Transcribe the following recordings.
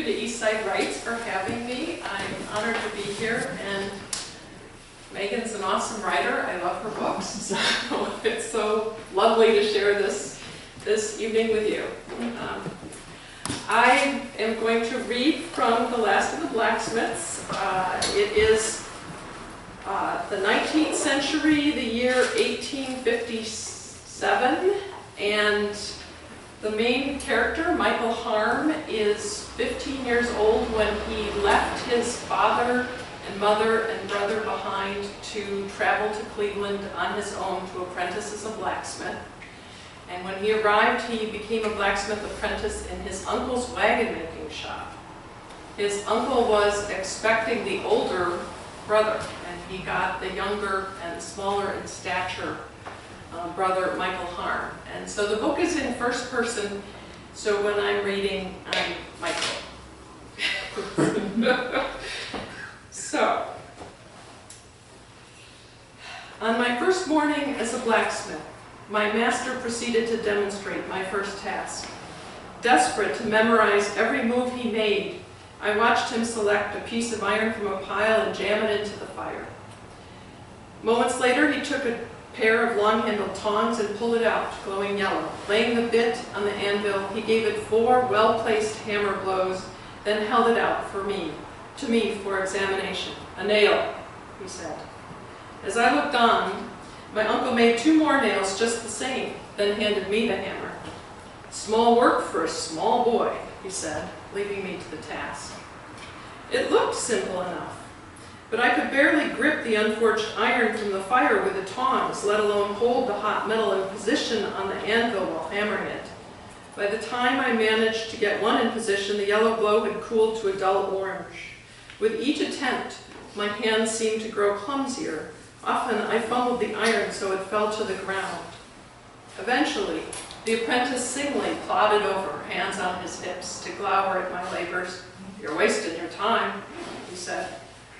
to Eastside Writes for having me. I'm honored to be here, and Megan's an awesome writer. I love her books, so it's so lovely to share this evening with you. I am going to read from The Last of the Blacksmiths. It is the 19th century, the year 1857, and the main character, Michael Harm, is 15 years old when he left his father and mother and brother behind to travel to Cleveland on his own to apprentice as a blacksmith. And when he arrived, he became a blacksmith apprentice in his uncle's wagon-making shop. His uncle was expecting the older brother, and he got the younger and smaller in stature brother, Michael Harm. And so the book is in first person, so when I'm reading, I'm Michael. So, on my first morning as a blacksmith, my master proceeded to demonstrate my first task. Desperate to memorize every move he made, I watched him select a piece of iron from a pile and jam it into the fire. Moments later, he took a pair of long-handled tongs and pulled it out, glowing yellow. Laying the bit on the anvil, he gave it 4 well-placed hammer blows, then held it out to me for examination. "A nail," he said. As I looked on, my uncle made 2 more nails just the same, then handed me the hammer. "Small work for a small boy," he said, leaving me to the task. It looked simple enough, but I could barely grip the unforged iron from the fire with the tongs, let alone hold the hot metal in position on the anvil while hammering it. By the time I managed to get one in position, the yellow glow had cooled to a dull orange. With each attempt, my hands seemed to grow clumsier. Often I fumbled the iron so it fell to the ground. Eventually, the apprentice singly plodded over, hands on his hips, to glower at my labors. "You're wasting your time," he said.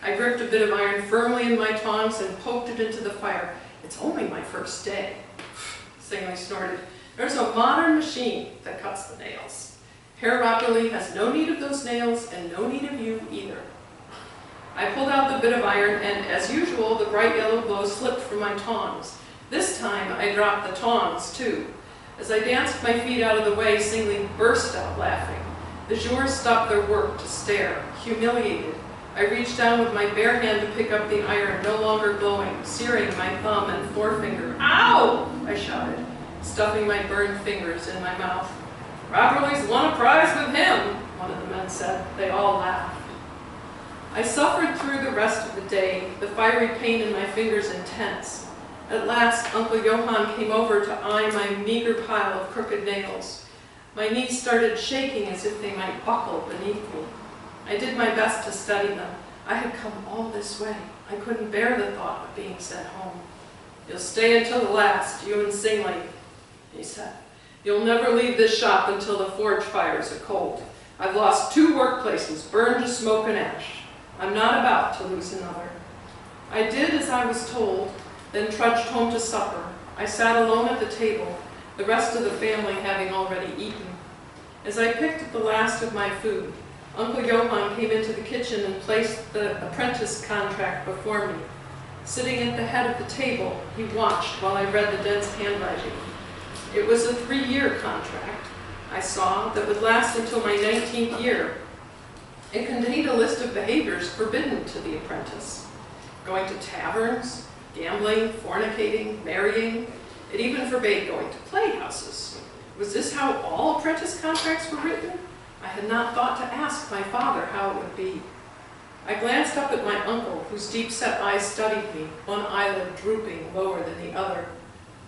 I gripped a bit of iron firmly in my tongs and poked it into the fire. "It's only my first day," Singly snorted. "There's a modern machine that cuts the nails. Herr Rockerly has no need of those nails and no need of you either." I pulled out the bit of iron and, as usual, the bright yellow glow slipped from my tongs. This time I dropped the tongs, too. As I danced my feet out of the way, Singly burst out laughing. The Jours stopped their work to stare, humiliated. I reached down with my bare hand to pick up the iron, no longer glowing, searing my thumb and forefinger. "Ow!" I shouted, stuffing my burned fingers in my mouth. "Rockerly's won a prize with him," one of the men said. They all laughed. I suffered through the rest of the day, the fiery pain in my fingers intense. At last, Uncle Johann came over to eye my meager pile of crooked nails. My knees started shaking as if they might buckle beneath me. I did my best to study them. I had come all this way. I couldn't bear the thought of being sent home. "You'll stay until the last, you and Singly," he said. "You'll never leave this shop until the forge fires are cold. I've lost 2 workplaces, burned to smoke and ash. I'm not about to lose another." I did as I was told, then trudged home to supper. I sat alone at the table, the rest of the family having already eaten. As I picked at the last of my food, Uncle Johann came into the kitchen and placed the apprentice contract before me. Sitting at the head of the table, he watched while I read the dense handwriting. It was a 3-year contract, I saw, that would last until my 19th year. It contained a list of behaviors forbidden to the apprentice. Going to taverns, gambling, fornicating, marrying. It even forbade going to playhouses. Was this how all apprentice contracts were written? I had not thought to ask my father how it would be. I glanced up at my uncle, whose deep-set eyes studied me, one eyelid drooping lower than the other.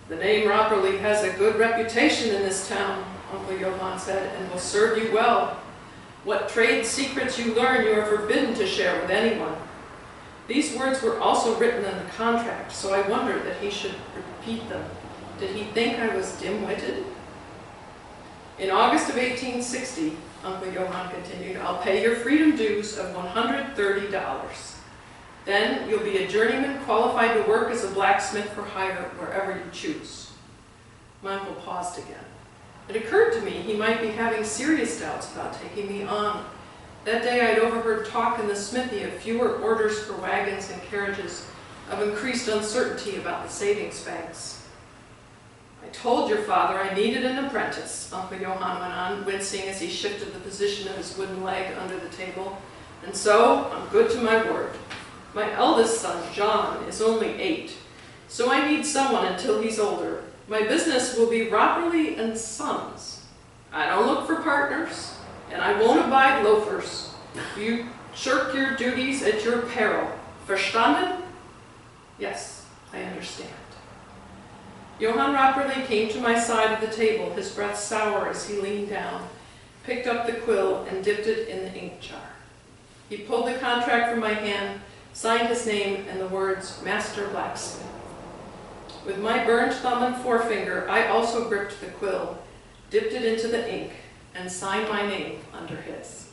"The name Rockerly has a good reputation in this town," Uncle Johann said, "and will serve you well. What trade secrets you learn you are forbidden to share with anyone." These words were also written in the contract, so I wondered that he should repeat them. Did he think I was dim-witted? "In August of 1860, Uncle Johann continued, "I'll pay your freedom dues of $130. Then you'll be a journeyman qualified to work as a blacksmith for hire wherever you choose." My uncle paused again. It occurred to me he might be having serious doubts about taking me on. That day I'd overheard talk in the smithy of fewer orders for wagons and carriages, of increased uncertainty about the savings banks. I told your father I needed an apprentice, Uncle Johann went on, wincing as he shifted the position of his wooden leg under the table, and so I'm good to my word. My eldest son, John, is only 8, so I need someone until he's older. My business will be Rockerly and Sons. I don't look for partners, and I won't abide loafers. You shirk your duties at your peril. Verstanden? Yes, I understand. Johann Rockerly came to my side of the table, his breath sour as he leaned down, picked up the quill, and dipped it in the ink jar. He pulled the contract from my hand, signed his name and the words, Master Blacksmith. With my burned thumb and forefinger, I also gripped the quill, dipped it into the ink, and signed my name under his.